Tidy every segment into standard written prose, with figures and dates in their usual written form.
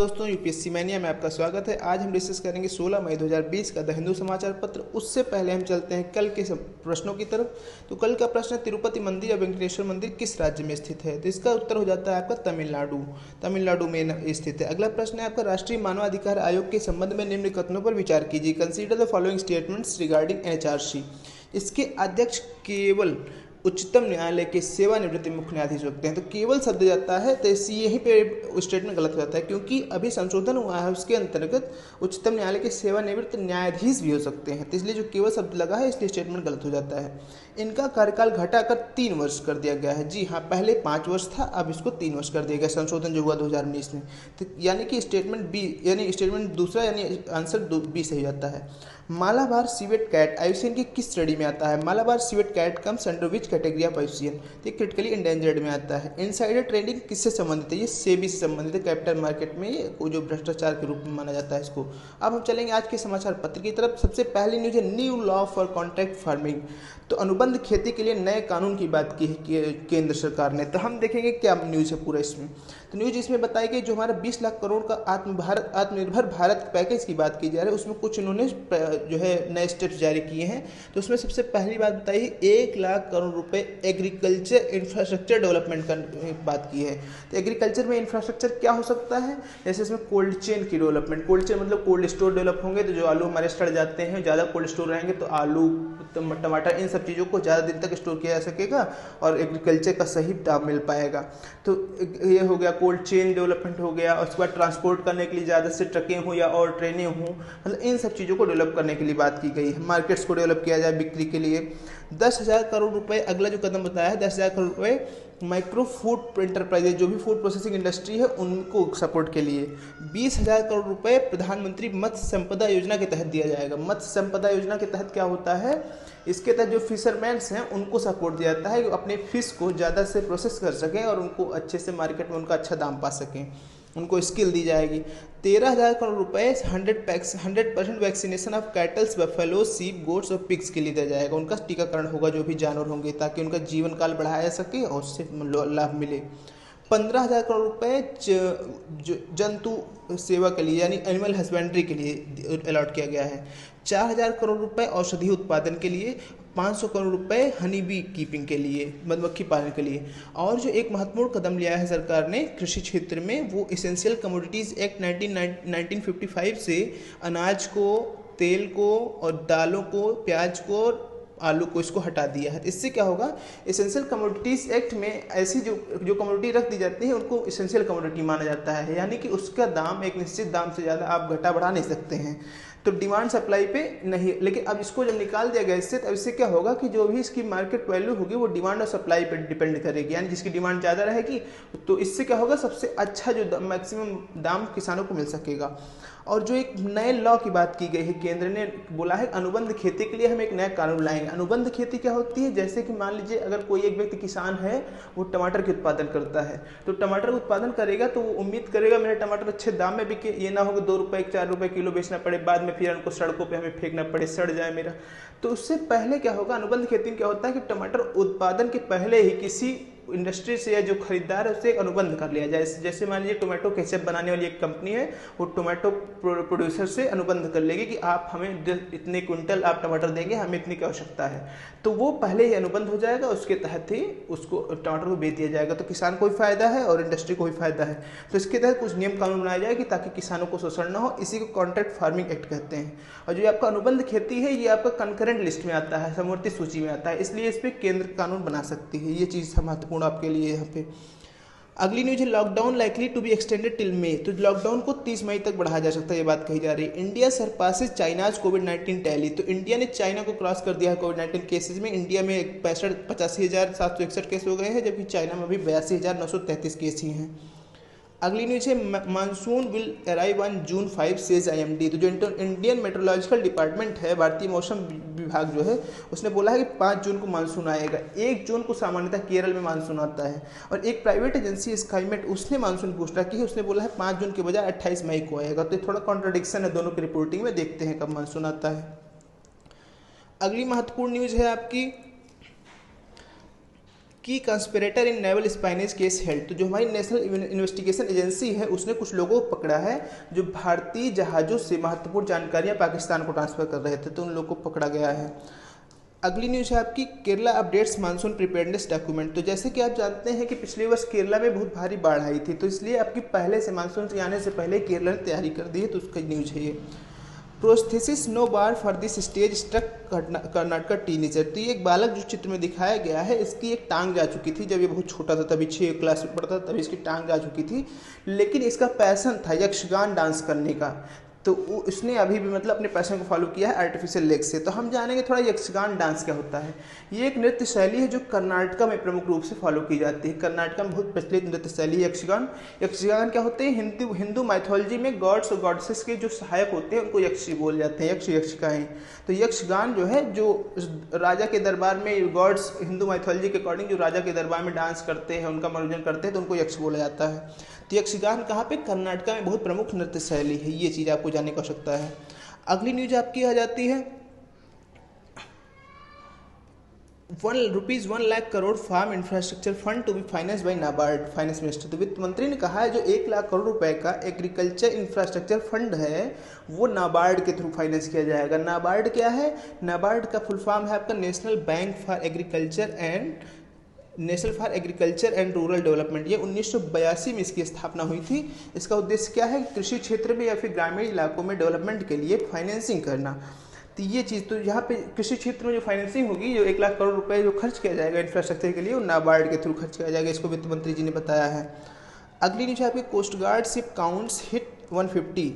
दोस्तों, UPSC mania में आपका स्वागत है। आज हम डिस्कस करेंगे 16 मई 2020 का द हिंदू समाचार पत्र। उससे पहले हम चलते हैं कल के प्रश्नों की तरफ। तो कल का प्रश्न है, तिरुपति मंदिर या वेंकटेश्वर मंदिर किस राज्य में स्थित है? तो इसका उत्तर हो जाता है आपका तमिलनाडु। तमिलनाडु में स्थित है। अगला प्रश्न है आपका, राष्ट्रीय मानवाधिकार आयोग के संबंध में निम्न कथनों पर विचार कीजिए। Consider the following statements regarding NHRC. इसके अध्यक्ष केवल उच्चतम न्यायालय के सेवानिवृत्त मुख्य न्यायाधीश होते हैं। तो केवल शब्द जाता है, तो यहीं पे स्टेटमेंट गलत हो जाता है, क्योंकि अभी संशोधन हुआ है, उसके अंतर्गत उच्चतम न्यायालय के सेवानिवृत्त न्यायाधीश भी हो सकते हैं। तो इसलिए जो केवल शब्द लगा है, इसलिए स्टेटमेंट गलत हो जाता है। इनका कार्यकाल घटाकर 3 वर्ष कर दिया गया है। जी हाँ, पहले 5 वर्ष था, अब इसको 3 वर्ष कर दिया गया, संशोधन जो हुआ 2019 में। तो यानी कि स्टेटमेंट बी, यानी स्टेटमेंट दूसरा, यानी आंसर बी सही जाता है। मालाबार सिवेट कैट आयुसीएन की किस श्रेणी में आता है? Malabar civet cat comes under which category of IUCN? तो क्रिटिकली इंडेंजर्ड में आता है। इनसाइडर ट्रेडिंग किससे संबंधित है? ये सेबी से संबंधित है। कैपिटल मार्केट में ये जो भ्रष्टाचार के रूप में माना जाता है इसको। अब हम चलेंगे आज के समाचार पत्र की तरफ। सबसे पहली न्यूज है, new law for contract farming. तो अनुबंध खेती के लिए नए कानून की बात की है केंद्र सरकार ने। तो हम देखेंगे क्या न्यूज़ है पूरा इसमें। तो न्यूज इसमें बताई गई, जो हमारा 20 लाख करोड़ का आत्मनिर्भर भारत पैकेज की बात की जा रही है, उसमें कुछ इन्होंने जो है नए स्टेप्स जारी किए हैं। तो उसमें सबसे पहली बात बताई, 1 लाख करोड़ रुपए एग्रीकल्चर इंफ्रास्ट्रक्चर डेवलपमेंट का बात की है। तो एग्रीकल्चर में इंफ्रास्ट्रक्चर क्या हो सकता है? जैसे इसमें कोल्ड चेन की डेवलपमेंट। कोल्ड चेन मतलब कोल्ड स्टोर डेवलप होंगे, तो जो आलू हमारे सड़ जाते हैं, ज़्यादा कोल्ड स्टोर रहेंगे तो आलू, टमाटर, इन सब चीज़ों को ज़्यादा दिन तक स्टोर किया जा सकेगा और एग्रीकल्चर का सही दाम मिल पाएगा। तो ये हो गया, कोल्ड चेन डेवलपमेंट हो गया। और उसके बाद ट्रांसपोर्ट करने के लिए ज़्यादा से ट्रकें हों या और ट्रेनें हों, मतलब इन सब चीज़ों को डेवलप करने के लिए बात की गई है। मार्केट्स को डेवलप किया जाए बिक्री के लिए। 10,000 करोड़ रुपए, अगला जो कदम बताया है, 10,000 करोड़ रुपए माइक्रो फूड एंटरप्राइजेज, जो भी फूड प्रोसेसिंग इंडस्ट्री है, उनको सपोर्ट के लिए। 20,000 करोड़ रुपए प्रधानमंत्री मत्स्य संपदा योजना के तहत दिया जाएगा। मत्स्य संपदा योजना के तहत क्या होता है? इसके तहत जो फिशरमैन्स हैं उनको सपोर्ट दिया जाता है कि अपने फिश को ज़्यादा से प्रोसेस कर सकें और उनको अच्छे से मार्केट में उनका अच्छा दाम पा सकें, उनको स्किल दी जाएगी। 13,000 करोड़ रुपए 100% वैक्सीनेशन ऑफ कैटल्स, बफेलो, सीप, गोट्स और पिग्स के लिए दिया जाएगा। उनका टीकाकरण होगा जो भी जानवर होंगे, ताकि उनका जीवन काल बढ़ाया जा सके और उससे लाभ मिले। 15,000 करोड़ रुपए जंतु सेवा के लिए, यानी एनिमल हस्बेंड्री के लिए अलॉट किया गया है। 4,000 करोड़ रुपए औषधि उत्पादन के लिए। 500 करोड़ रुपए हनी बी कीपिंग के लिए, मधुमक्खी पालन के लिए। और जो एक महत्वपूर्ण कदम लिया है सरकार ने कृषि क्षेत्र में, वो एसेंशियल कमोडिटीज़ एक्ट 1955 से अनाज को, तेल को और दालों को, प्याज को और आलू को, इसको हटा दिया है। इससे क्या होगा? एसेंशियल कमोडिटीज़ एक्ट में ऐसी जो कमोडिटी रख दी जाती है उनको एसेंशियल कमोडिटी माना जाता है, यानी कि उसका दाम एक निश्चित दाम से ज़्यादा आप घटा बढ़ा नहीं सकते हैं। तो डिमांड सप्लाई पे नहीं। लेकिन अब इसको जब निकाल दिया गया इससे, तो इससे क्या होगा कि जो भी इसकी मार्केट वैल्यू होगी वो डिमांड और सप्लाई पे डिपेंड करेगी, यानी जिसकी डिमांड ज़्यादा रहेगी तो इससे क्या होगा, सबसे अच्छा जो मैक्सिमम दाम किसानों को मिल सकेगा। और जो एक नए लॉ की बात की गई है, केंद्र ने बोला है अनुबंध खेती के लिए हम एक नया कानून लाएंगे। अनुबंध खेती क्या होती है? जैसे कि मान लीजिए अगर कोई एक व्यक्ति किसान है, वो टमाटर के उत्पादन करता है, तो टमाटर उत्पादन करेगा तो वो उम्मीद करेगा मेरे टमाटर अच्छे दाम में बिके, ये ना हो कि 2 रुपये 4 रुपये किलो बेचना पड़े, बाद में फिर उनको सड़कों पर हमें फेंकना पड़े, सड़ जाए मेरा। तो उससे पहले क्या होगा, अनुबंध खेती में क्या होता है कि टमाटर उत्पादन के पहले ही किसी इंडस्ट्री से या जो खरीदार है उससे एक अनुबंध कर लिया जाए। जैसे मान लीजिए टोमेटो केचप बनाने वाली एक कंपनी है, वो टोमेटो प्रोड्यूसर से अनुबंध कर लेगी कि आप हमें इतने क्विंटल आप टमाटर देंगे, हमें इतनी की आवश्यकता है। तो वो पहले ही अनुबंध हो जाएगा, उसके तहत ही उसको टमाटर को बेच दिया जाएगा। तो किसान को भी फायदा है और इंडस्ट्री को भी फायदा है। तो इसके तहत कुछ नियम कानून बनाए जाएगी ताकि किसानों को शोषण ना हो। इसी को कॉन्ट्रैक्ट फार्मिंग एक्ट कहते हैं। और जो आपका अनुबंध खेती है, ये आपका कंकरेंट लिस्ट में आता है, समवर्ती सूची में आता है, इसलिए इस पर केंद्र कानून बना सकती है। ये चीज़ महत्वपूर्ण आपके लिए यहाँ पे। अगली न्यूज है, lockdown likely to be extended till May. तो लॉकडाउन को 30 मई तक बढ़ाया जा सकता है, ये बात कही जा रही है। इंडिया सरपासेस चाइनाज कोविड-19 टैली। तो इंडिया ने चाइना को क्रॉस कर दिया है कोविड-19 केसेज में। इंडिया में 85,761 केस हो गए हैं, जबकि चाइना में अभी 82,933 केस ही हैं। अगली न्यूज है, monsoon will arrive on June 5 says IMD. तो जो इंडियन मेट्रोलॉजिकल डिपार्टमेंट है, भारतीय मौसम विभाग जो है, उसने बोला है कि 5 जून को मानसून आएगा। 1 जून को सामान्यतः केरल में मानसून आता है। और एक प्राइवेट एजेंसी स्काईमेट, उसने मानसून की घोषणा की है, उसने बोला है 5 जून के बजाय 28 मई को आएगा। तो थोड़ा कॉन्ट्रडिक्शन है दोनों की रिपोर्टिंग में, देखते हैं कब मानसून आता है। अगली महत्वपूर्ण न्यूज है आपकी, की कंस्पिरेटर इन नेवल स्पाइनेज केस हेल्ड। तो जो हमारी नेशनल इन्वेस्टिगेशन एजेंसी है उसने कुछ लोगों को पकड़ा है जो भारतीय जहाज़ों से महत्वपूर्ण जानकारियां पाकिस्तान को ट्रांसफ़र कर रहे थे, तो उन लोगों को पकड़ा गया है। अगली न्यूज़ है आपकी Kerala updates monsoon preparedness document. तो जैसे कि आप जानते हैं कि पिछले वर्ष केरला में बहुत भारी बाढ़ आई थी, तो इसलिए आपकी पहले से मानसून के आने से पहले केरला ने तैयारी कर दी है, तो उसका न्यूज़ है ये। Prosthesis no bar for this stage struck Karnataka teenager. तो ये एक बालक जो चित्र में दिखाया गया है, इसकी एक टांग जा चुकी थी जब ये बहुत छोटा था, तभी 6 क्लास में पढ़ता था, तभी इसकी टांग जा चुकी थी। लेकिन इसका पैशन था यक्षगान डांस करने का, तो उसने अभी भी मतलब अपने पैशन को फॉलो किया है आर्टिफिशियल लेग से। तो हम जानेंगे थोड़ा यक्षगान डांस क्या होता है। ये एक नृत्य शैली है जो कर्नाटका में प्रमुख रूप से फॉलो की जाती है। कर्नाटका में बहुत प्रचलित नृत्य शैली है यक्षगान। यक्षगान क्या होते हैं, हिंदू माइथोलॉजी में गॉड्स और गॉडेसेस के जो सहायक होते हैं उनको यक्षी बोल जाते हैं, यक्ष यक्षिकाएँ। तो यक्षगान जो है जो राजा के दरबार में गॉड्स हिंदू माइथोलॉजी के अकॉर्डिंग जो राजा के दरबार में डांस करते हैं, उनका मनोरंजन करते हैं, तो उनको यक्ष बोला जाता है। तो यक्षगान कहाँ पे, कर्नाटका में बहुत प्रमुख नृत्य शैली है। ये चीज़ आपको जानने की आवश्यकता है। अगली न्यूज आपकी आ जाती है ₹1 lakh crore farm infrastructure fund to be finance by NABARD. Finance minister, तो वित्त मंत्री ने कहा है जो 1 लाख करोड़ रुपए का एग्रीकल्चर इंफ्रास्ट्रक्चर फंड है वो नाबार्ड के थ्रू फाइनेंस किया जाएगा। नाबार्ड क्या है, नाबार्ड का फुल फॉर्म है आपका national bank for agriculture and rural development. ये 1982 में इसकी स्थापना हुई थी। इसका उद्देश्य क्या है, कृषि क्षेत्र में या फिर ग्रामीण इलाकों में डेवलपमेंट के लिए फाइनेंसिंग करना। तो ये चीज़, तो यहाँ पे कृषि क्षेत्र में जो फाइनेंसिंग होगी, जो 1 लाख करोड़ रुपए जो खर्च किया जाएगा इंफ्रास्ट्रक्चर के लिए, वो नाबार्ड के थ्रू खर्च किया जाएगा। इसको वित्त मंत्री जी ने बताया है। अगली न्यूज आपकी coast guard ship counts hit 150।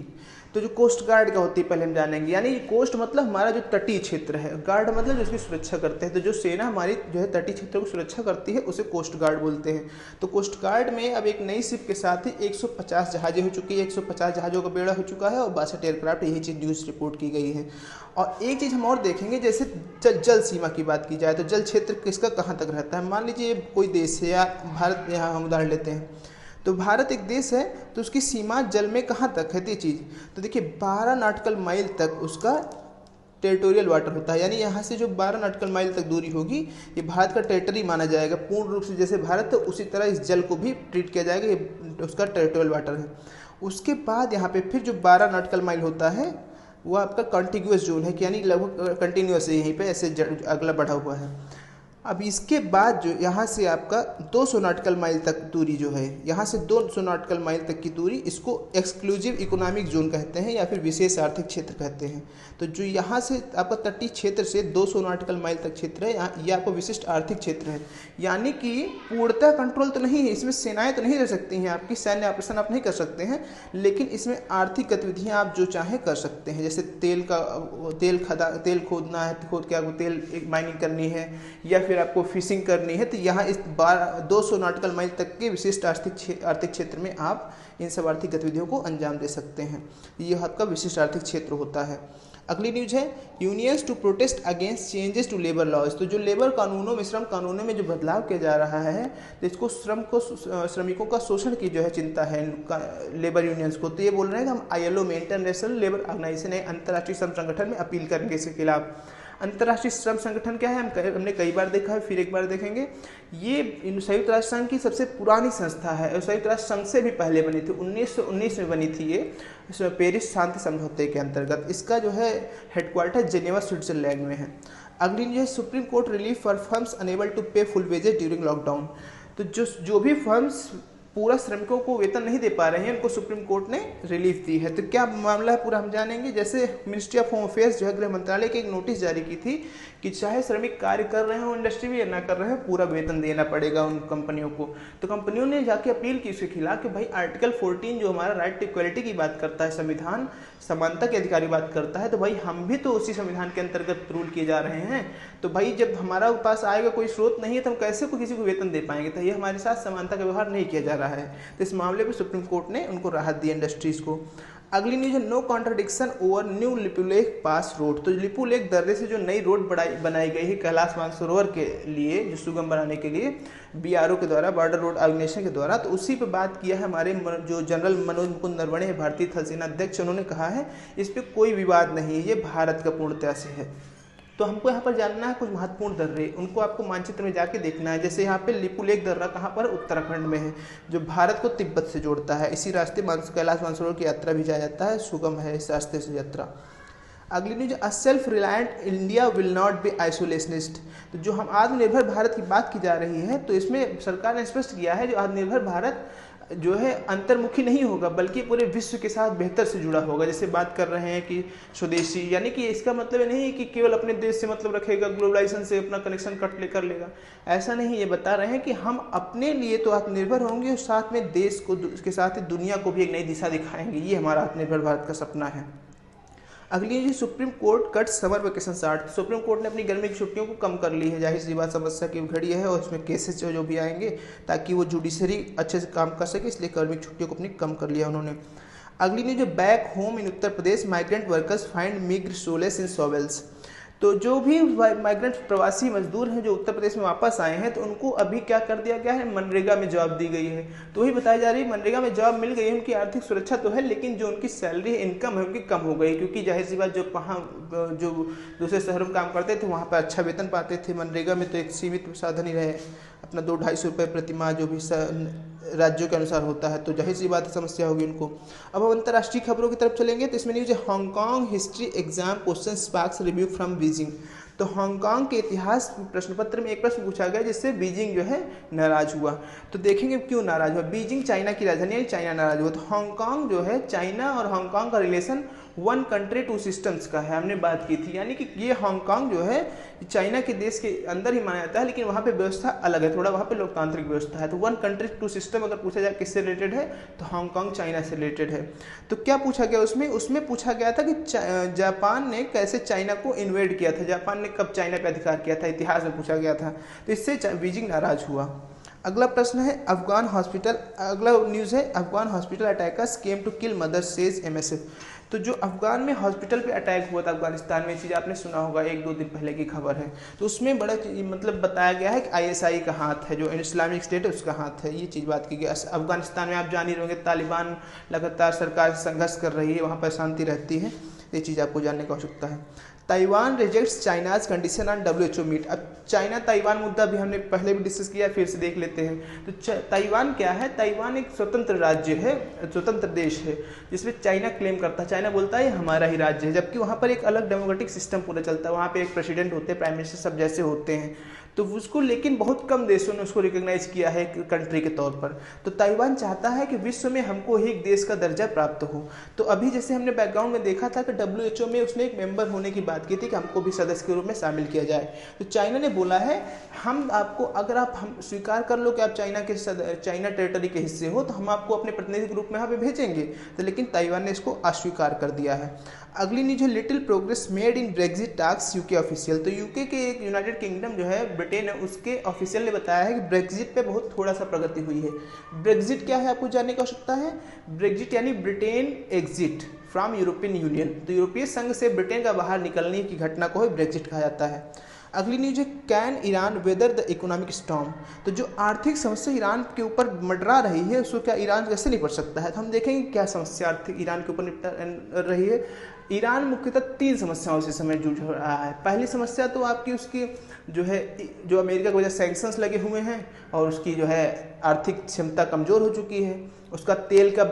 तो जो कोस्ट गार्ड क्या होती है पहले हम जानेंगे। यानी कोस्ट मतलब हमारा जो तटीय क्षेत्र है, गार्ड मतलब जो उसकी सुरक्षा करते हैं। तो जो सेना हमारी जो है तटीय क्षेत्र को सुरक्षा करती है उसे कोस्ट गार्ड बोलते हैं। तो कोस्ट गार्ड में अब एक नई शिप के साथ ही 150 जहाजें हो चुकी है, 150 जहाज़ों का बेड़ा हो चुका है और 62 एयरक्राफ्ट, यही चीज़ न्यूज़ रिपोर्ट की गई है। और एक चीज़ हम और देखेंगे, जैसे जल सीमा की बात की जाए तो जल क्षेत्र किसका कहाँ तक रहता है। मान लीजिए कोई देश है या भारत, यहाँ हम उदाहरण लेते हैं, तो भारत एक देश है तो उसकी सीमा जल में कहाँ तक है ये चीज़। तो देखिए 12 नॉटिकल माइल तक उसका टेरिटोरियल वाटर होता है। यानी यहाँ से जो 12 नॉटिकल माइल तक दूरी होगी ये भारत का टेरिटरी माना जाएगा। पूर्ण रूप से जैसे भारत है उसी तरह इस जल को भी ट्रीट किया जाएगा, ये उसका टेरिटोरियल वाटर है। उसके बाद यहाँ पे फिर जो 12 नॉटिकल माइल होता है वो आपका कॉन्टिग्यूअस जोन है कि यानी लगभग कंटिन्यूअस है, यहीं पे ऐसे अगला बढ़ा हुआ है। अब इसके बाद जो यहाँ से आपका 200 नॉटिकल माइल तक दूरी जो है, यहाँ से 200 नॉटिकल माइल तक की दूरी, इसको एक्सक्लूसिव इकोनॉमिक जोन कहते हैं या फिर विशेष आर्थिक क्षेत्र कहते हैं। तो जो यहाँ से आपका तटीय क्षेत्र से 200 नॉटिकल माइल तक क्षेत्र है, ये आपका विशिष्ट आर्थिक क्षेत्र है। यानी कि पूर्णतः कंट्रोल तो नहीं है, इसमें सेनाएं तो नहीं रह सकती हैं, आपकी सैन्य ऑपरेशन आप नहीं कर सकते हैं, लेकिन इसमें आर्थिक गतिविधियाँ आप जो चाहें कर सकते हैं। जैसे तेल खोदना है, खोद के आपको तेल माइनिंग करनी है या फिर आपको फिशिंग करनी है, तो यहाँ इस 200 नॉटिकल माइल तक के विशिष्ट आर्थिक क्षेत्र में आप इन सब आर्थिक गतिविधियों को अंजाम दे सकते हैं। ये आपका विशिष्ट आर्थिक क्षेत्र होता है। अगली न्यूज है unions to protest against changes to labour laws. तो जो लेबर कानूनों में, श्रम कानूनों में जो बदलाव किया जा रहा है, तो इसको श्रमिकों का शोषण की जो है चिंता है लेबर यूनियंस को। तो ये बोल रहे हैं कि हम ILO में, इंटरनेशनल लेबर ऑर्गेनाइजेशन है, अंतर्राष्ट्रीय श्रम संगठन में अपील करेंगे इसके खिलाफ। अंतर्राष्ट्रीय श्रम संगठन क्या है, हमने कई बार देखा है, फिर एक बार देखेंगे। ये संयुक्त राष्ट्र संघ की सबसे पुरानी संस्था है और संयुक्त राष्ट्र संघ से भी पहले बनी थी, 1919 में बनी थी ये, पेरिस शांति समझौते के अंतर्गत। इसका जो है हेडक्वार्टर जेनेवा स्विट्जरलैंड में है। अगली न्यूज़ है supreme court relief for firms unable to pay full wages during lockdown. तो जो भी फर्म्स पूरा श्रमिकों को वेतन नहीं दे पा रहे हैं उनको सुप्रीम कोर्ट ने रिलीफ दी है। तो क्या मामला है पूरा हम जानेंगे। जैसे मिनिस्ट्री ऑफ होम अफेयर्स जो है, गृह मंत्रालय की एक नोटिस जारी की थी कि चाहे श्रमिक कार्य कर रहे हो इंडस्ट्री में या ना कर रहे हो, पूरा वेतन देना पड़ेगा उन कंपनियों को। तो कंपनियों ने जाके अपील की इसके खिलाफ कि भाई आर्टिकल 14 जो हमारा राइट टू इक्वलिटी की बात करता है, संविधान समानता के अधिकार की बात करता है, तो भाई हम भी तो उसी संविधान के अंतर्गत रूल किए जा रहे हैं। तो भाई जब हमारा पास आएगा कोई स्रोत नहीं है तो हम कैसे को किसी को वेतन दे पाएंगे। तो ये हमारे साथ समानता का व्यवहार नहीं किया जा रहा है। तो इस मामले में सुप्रीम कोर्ट ने उनको राहत दी इंडस्ट्रीज को। अगली न्यूज है no contradiction over new Lipulekh pass road. तो लिपुलेख दर्रे से जो नई रोड बनाई गई है कैलाश मानसरोवर के लिए, जो सुगम बनाने के लिए BRO के द्वारा, बॉर्डर रोड ऑर्गेनाइजेशन के द्वारा, तो उसी पे बात किया है हमारे जो जनरल मनोज मुकुंद नरवणे है, भारतीय थल सेना अध्यक्ष। उन्होंने कहा है इस पर कोई विवाद नहीं है, ये भारत का पूर्णतया से है। तो हमको यहाँ पर जानना है कुछ महत्वपूर्ण दर्रे, उनको आपको मानचित्र में जाके देखना है। जैसे यहाँ पे लिपुलेख दर्रा कहाँ पर, उत्तराखंड में है, जो भारत को तिब्बत से जोड़ता है। इसी रास्ते कैलाश मानसरोवर की यात्रा भी जाया जाता है, सुगम है इस रास्ते से यात्रा। अगली news, a self reliant India will not be isolationist. तो जो हम आत्मनिर्भर भारत की बात की जा रही है, तो इसमें सरकार ने स्पष्ट किया है जो आत्मनिर्भर भारत जो है अंतर्मुखी नहीं होगा, बल्कि पूरे विश्व के साथ बेहतर से जुड़ा होगा। जैसे बात कर रहे हैं कि स्वदेशी, यानी कि इसका मतलब ये नहीं है कि केवल अपने देश से मतलब रखेगा, ग्लोबलाइजेशन से अपना कनेक्शन कट ले कर लेगा, ऐसा नहीं। ये बता रहे हैं कि हम अपने लिए तो आत्मनिर्भर होंगे और साथ में देश को के साथ ही दुनिया को भी एक नई दिशा दिखाएंगे। ये हमारा आत्मनिर्भर भारत का सपना है। अगली जी, Supreme Court cut summer vacation start. Supreme Court ने अपनी गर्मी की छुट्टियों को कम कर ली है। जाहिर सी बात समस्या की घड़ी है और इसमें केसेस जो भी आएंगे ताकि वो जुडिशरी अच्छे से काम कर सके, इसलिए गर्मी की छुट्टियों को अपनी कम कर लिया उन्होंने। अगली न्यूज, जो back home in Uttar Pradesh migrant workers find meagre solace in shovels. तो जो भी माइग्रेंट प्रवासी मजदूर हैं जो उत्तर प्रदेश में वापस आए हैं, तो उनको अभी क्या कर दिया गया है, मनरेगा में जॉब दी गई है। तो वही बताई जा रही है मनरेगा में जॉब मिल गई है, उनकी आर्थिक सुरक्षा तो है, लेकिन जो उनकी सैलरी इनकम है उनकी कम हो गई, क्योंकि जाहिर सी बात जो वहाँ जो दूसरे शहरों में काम करते थे वहाँ पर अच्छा वेतन पाते थे। मनरेगा में तो एक सीमित साधन ही रहे, अपना 200-250 रुपये प्रति माह जो भी राज्यों के अनुसार होता है, तो जाहिर सी बात समस्या होगी उनको। अब हम अंतर्राष्ट्रीय खबरों की तरफ चलेंगे, तो इसमें न्यूज है Hong Kong history exam question sparks review from Beijing. तो हांगकांग के इतिहास प्रश्न पत्र में एक प्रश्न पूछा गया जिससे बीजिंग जो है नाराज हुआ। तो देखेंगे क्यों नाराज हुआ। बीजिंग चाइना की राजधानी है, चाइना नाराज हुआ। तो हांगकांग जो है, चाइना और हांगकांग का रिलेशन 1 कंट्री 2 सिस्टम्स का है, हमने बात की थी। यानी कि ये हांगकांग जो है चाइना के देश के अंदर ही माना जाता है, लेकिन वहाँ पे व्यवस्था अलग है, थोड़ा वहाँ पे लोकतांत्रिक व्यवस्था है। तो 1 कंट्री 2 सिस्टम अगर पूछा जाए किससे रिलेटेड है, तो हांगकांग चाइना से रिलेटेड है। तो क्या पूछा गया उसमें पूछा गया था कि जापान ने कैसे चाइना को इन्वेड किया था, जापान ने कब चाइना पे अधिकार किया था, इतिहास में पूछा गया था। तो इससे बीजिंग नाराज हुआ। अगला प्रश्न है अफगान हॉस्पिटल, अगला न्यूज़ है Afghan hospital attackers came to kill mother says MSF. तो जो अफगान में हॉस्पिटल पे अटैक हुआ था अफगानिस्तान में, चीज़ आपने सुना होगा, 1-2 दिन पहले की खबर है। तो उसमें बड़ा मतलब बताया गया है कि आईएसआई का हाथ है, जो इस्लामिक स्टेट है उसका हाथ है, ये चीज़ बात की गई। अफगानिस्तान में आप जान ही रहोगे तालिबान लगातार सरकार से संघर्ष कर रही है, वहाँ पर शांति रहती है, ये चीज़ आपको जानने की आवश्यकता है। Taiwan rejects China's condition on WHO meet. अब चाइना ताइवान मुद्दा भी हमने पहले भी डिस्कस किया, फिर से देख लेते हैं। तो ताइवान क्या है, ताइवान एक स्वतंत्र राज्य है, स्वतंत्र देश है, जिसमें चाइना क्लेम करता है, चाइना बोलता है ये हमारा ही राज्य है, जबकि वहाँ पर एक अलग डेमोक्रेटिक सिस्टम पूरा चलता है। वहाँ पे एक प्रेसिडेंट होते हैं, प्राइम मिनिस्टर सब जैसे होते हैं। तो उसको लेकिन बहुत कम देशों ने उसको रिकॉग्नाइज किया है कंट्री के तौर पर। तो ताइवान चाहता है कि विश्व में हमको एक देश का दर्जा प्राप्त हो। तो अभी जैसे हमने बैकग्राउंड में देखा था कि WHO में उसने एक मेंबर होने की बात की थी कि हमको भी सदस्य के रूप में शामिल किया जाए। तो चाइना ने बोला है हम आपको, अगर आप हम स्वीकार कर लो कि आप चाइना टेरिटरी के हिस्से हो, तो हम आपको अपने प्रतिनिधि के रूप में यहाँ पे भेजेंगे। तो लेकिन ताइवान ने इसको अस्वीकार कर दिया है। अगली न्यूज है little progress made in Brexit talks UK official. तो यूके के एक यूनाइटेड किंगडम जो है ब्रिटेन है, उसके ऑफिशियल ने बताया है कि ब्रेक्जिट पे बहुत थोड़ा सा प्रगति हुई है। ब्रेक्जिट क्या है आपको जानने की आवश्यकता है। ब्रेक्जिट यानी Britain exit from European union. तो यूरोपीय संघ से ब्रिटेन का बाहर निकलने की घटना को ही ब्रेक्जिट कहा जाता है। अगली न्यूज है can Iran whether the economic storm. तो जो आर्थिक समस्या ईरान के ऊपर मंडरा रही है उसको क्या ईरान कैसे निपट सकता है। तो हम देखेंगे क्या समस्या आर्थिक ईरान के ऊपर निपट रही है। ईरान मुख्यतः 3 समस्याओं से समय जूझ रहा है। पहली समस्या तो आपकी उसकी जो है, जो अमेरिका की वजह से सैंक्शंस लगे हुए हैं और उसकी जो है आर्थिक क्षमता कमज़ोर हो चुकी है, उसका तेल का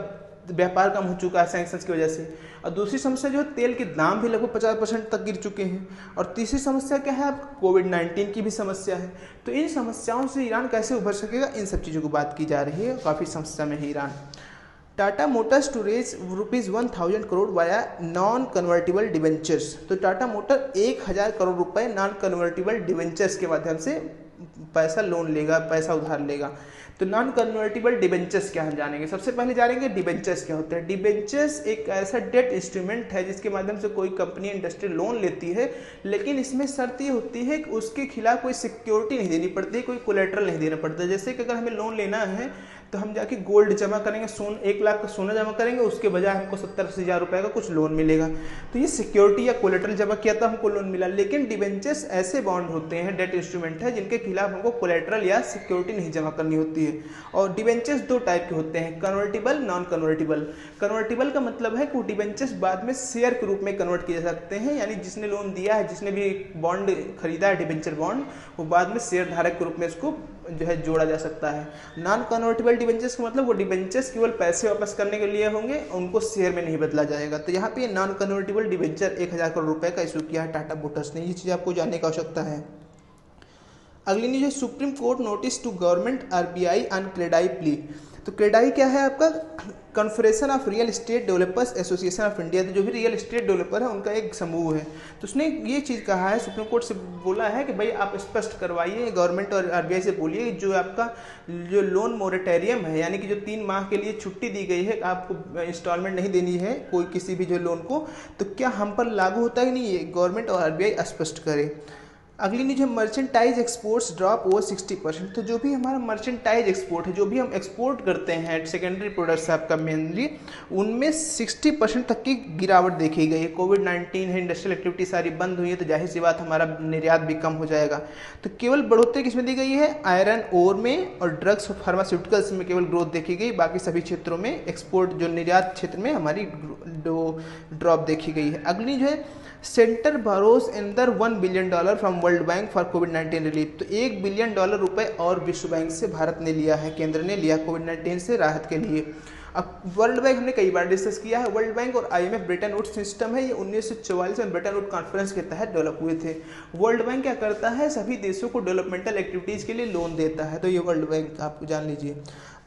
व्यापार कम हो चुका है सैंक्शंस की वजह से। और दूसरी समस्या जो है तेल के दाम भी लगभग 50% तक गिर चुके हैं। और तीसरी समस्या क्या है, आप कोविड-19 की भी समस्या है। तो इन समस्याओं से ईरान कैसे उभर सकेगा, इन सब चीज़ों की बात की जा रही है। काफ़ी समस्या में है Iran. Tata motors to raise ₹1000 crore via non convertible debentures. तो टाटा मोटर 1000 करोड़ रुपए नॉन कन्वर्टिबल डिवेंचर्स के माध्यम से पैसा लोन लेगा, पैसा उधार लेगा। तो नॉन कन्वर्टिबल डिबेंचर्स क्या हम जानेंगे। सबसे पहले जानेंगे डिबेंचर्स क्या होते हैं। डिबेंचर्स एक ऐसा डेट इंस्ट्रूमेंट है जिसके माध्यम से कोई कंपनी इंडस्ट्री लोन लेती है, लेकिन इसमें शर्त ये होती है कि उसके खिलाफ कोई सिक्योरिटी नहीं देनी पड़ती, कोई कोलेट्रल नहीं देना पड़ता। जैसे कि अगर हमें लोन लेना है तो हम जाके गोल्ड जमा करेंगे, 1 लाख का सोना जमा करेंगे, उसके बजाय हमको 70-80 हज़ार रुपये का कुछ लोन मिलेगा। तो ये सिक्योरिटी या कोलेटरल जमा किया था, हमको लोन मिला। लेकिन डिबेंचर्स ऐसे बॉन्ड होते हैं, डेट इंस्ट्रूमेंट है, जिनके खिलाफ हमको कोलेटरल या सिक्योरिटी नहीं जमा करनी होती है। और डिबेंचर्स 2 टाइप के होते हैं, कन्वर्टिबल, नॉन कन्वर्टिबल। कन्वर्टिबल का मतलब है कि वो डिबेंचर्स बाद में शेयर के रूप में कन्वर्ट किए जा सकते हैं, यानी जिसने लोन दिया है, जिसने भी बॉन्ड खरीदा है, डिबेंचर बॉन्ड, वो बाद में शेयर धारक के रूप में उसको जो है जोड़ा जा सकता है। नॉन कन्वर्टिबल डिबेंचर्स का मतलब वो डिबेंचर्स केवल पैसे वापस करने के लिए होंगे, उनको शेयर में नहीं बदला जाएगा। तो यहाँ पे नॉन कन्वर्टिबल डिबेंचर 1000 करोड़ रुपए का इशू किया है टाटा मोटर्स ने। ये चीज़ आपको जानने की आवश्यकता है। अगली न्यूज है, supreme Court notice to government RBI on CREDAI plea. तो क्रेडाई क्या है आपका, confederation of real estate developers association of India. तो जो भी रियल एस्टेट डेवलपर है उनका एक समूह है। तो उसने ये चीज़ कहा है, सुप्रीम कोर्ट से बोला है कि भाई आप स्पष्ट करवाइए, गवर्नमेंट और आरबीआई से बोलिए जो आपका जो लोन मोरेटोरियम है, यानी कि जो 3 माह के लिए छुट्टी दी गई है, आपको इंस्टॉलमेंट नहीं देनी है कोई किसी भी जो लोन को, तो क्या हम पर लागू होता है कि नहीं, ये गवर्नमेंट और आरबीआई स्पष्ट करे। अगली न्यूज है, मर्चेंटाइज एक्सपोर्ट्स ड्रॉप ओवर 60%। तो जो भी हमारा मर्चेंटाइज एक्सपोर्ट है, जो भी हम एक्सपोर्ट करते हैं सेकेंडरी प्रोडक्ट्स आपका मेनली, उनमें 60% तक की गिरावट देखी गई है। कोविड-19 है, इंडस्ट्रियल एक्टिविटी सारी बंद हुई है, तो जाहिर सी बात हमारा निर्यात भी कम हो जाएगा। तो केवल बढ़ोतरी किसमें दी गई है, आयरन ओर में और ड्रग्स और फार्मास्यूटिकल्स में केवल ग्रोथ देखी गई। बाकी सभी क्षेत्रों में एक्सपोर्ट जो निर्यात क्षेत्र में हमारी ड्रॉप देखी गई है। अगली जो है, सेंटर बोरोज अंदर $1 billion from world bank for covid relief. तो $1 बिलियन रुपए और विश्व बैंक से भारत ने लिया है, केंद्र ने लिया कोविड-19 से राहत के लिए। अब वर्ल्ड बैंक हमने कई बार डिस्कस किया है। वर्ल्ड बैंक और आईएमएफ ब्रेटन वुड्स सिस्टम है, ये 1944 में ब्रेटन वुड कॉन्फ्रेंस के तहत डेवलप हुए थे। वर्ल्ड बैंक क्या करता है, सभी देशों को डेवलपमेंटल एक्टिविटीज़ के लिए लोन देता है। तो ये वर्ल्ड बैंक आप जान लीजिए।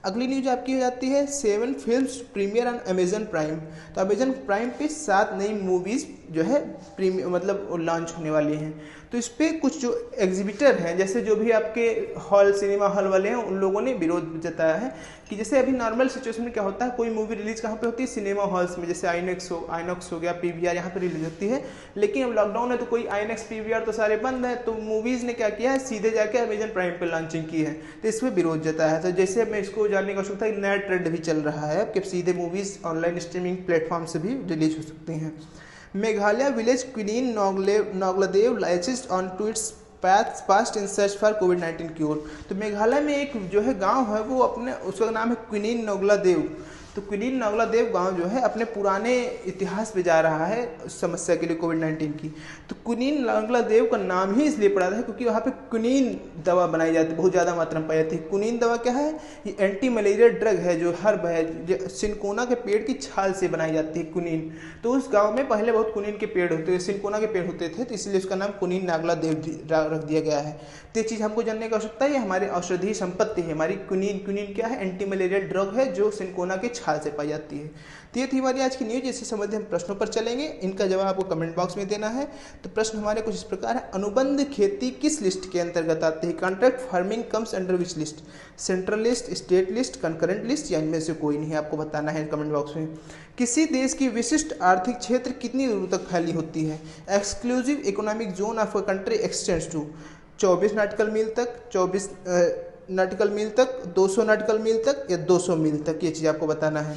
अगली न्यूज आपकी हो जाती है, 7 films premiere on Amazon Prime. तो अमेजन प्राइम पे 7 नई मूवीज़ जो है प्रीमियर मतलब लॉन्च होने वाली हैं। तो इस पर कुछ जो एग्जिबिटर हैं, जैसे जो भी आपके हॉल सिनेमा हॉल वाले हैं, उन लोगों ने विरोध जताया है कि जैसे अभी नॉर्मल सिचुएशन में क्या होता है, कोई मूवी रिलीज कहाँ पे होती है, सिनेमा हॉल्स में, जैसे आईनॉक्स हो गया, पीवीआर, यहाँ पे रिलीज होती है। लेकिन अब लॉकडाउन है तो कोई आईनॉक्स पीवीआर तो सारे बंद है, तो मूवीज़ ने क्या किया है, सीधे जाके अमेजन प्राइम पे लॉन्चिंग की है। तो इसमें विरोध जताया है। तो जैसे मैं इसको जानने का आवश्यकता है, नया ट्रेंड भी चल रहा है कि सीधे मूवीज़ ऑनलाइन स्ट्रीमिंग प्लेटफॉर्म से भी रिलीज हो सकती हैं। मेघालय विलेज क्वीन नोगलादेव licence on to its past in search for कोविड-19 क्योर। तो मेघालय में एक जो है गांव है, वो अपने उसका नाम है क्वीन नोगलादेव। तो क्वीन नोगलादेव गांव जो है अपने पुराने इतिहास पे जा रहा है उस समस्या के लिए, कोविड-19 की। तो क्वीन नोगलादेव का नाम ही इसलिए पड़ा था क्योंकि वहाँ पे क्वीन दवा बनाई जाती है, बहुत ज़्यादा मात्रा में पाई जाती है। क्वीन दवा क्या है, ये एंटी मलेरिया ड्रग है जो हर्ब है, सिनकोना के पेड़ की छाल से बनाई जाती है क्वीन। तो उस गाँव में पहले बहुत क्वीन के पेड़ होते थे, सिनकोना के पेड़ होते थे, तो इसलिए उसका नाम क्वीन नोगलादेव रख दिया गया है। तो ये चीज़ हमको जानने की आवश्यकता है, ये हमारे औषधीय संपत्ति है हमारी। क्वीन क्या है, एंटी मलेरिया ड्रग है जो सिनकोना के छाल से पाई जाती है। तो ये थी हमारी आज की न्यूज। इससे संबंधित हम प्रश्नों पर चलेंगे, इनका जवाब आपको कमेंट बॉक्स में देना है। तो प्रश्न हमारे कुछ इस प्रकार है, अनुबंध खेती किस लिस्ट के अंतर्गत आती है, कॉन्ट्रैक्ट फार्मिंग कम्स अंडर विच list, central list, state list, concurrent list, या इनमें से कोई नहीं, आपको बताना है कमेंट बॉक्स में। किसी देश की विशिष्ट आर्थिक क्षेत्र कितनी दूर तक फैली होती है, exclusive economic zone of a country extends to 24 nautical मील तक, 24 नॉटिकल मील तक, 200 नॉटिकल मील तक, या 200 मील तक, ये चीज़ आपको बताना है।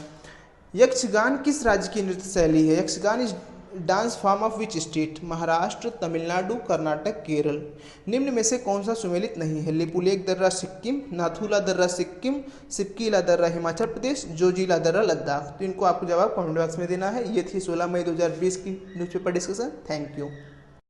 यक्षगान किस राज्य की नृत्य शैली है, Yakshagana is dance form of which state, Maharashtra, Tamil Nadu, Karnataka, Kerala. निम्न में से कौन सा सुमेलित नहीं है, लिपुलेख दर्रा सिक्किम, नाथुला दर्रा सिक्किम, सिपकीला दर्रा हिमाचल प्रदेश, जोजिला दर्रा लद्दाख। तो इनको आपको जवाब कमेंट बॉक्स में देना है। ये थी 16 मई 2020 की न्यूज़पेपर डिस्कशन। Thank you.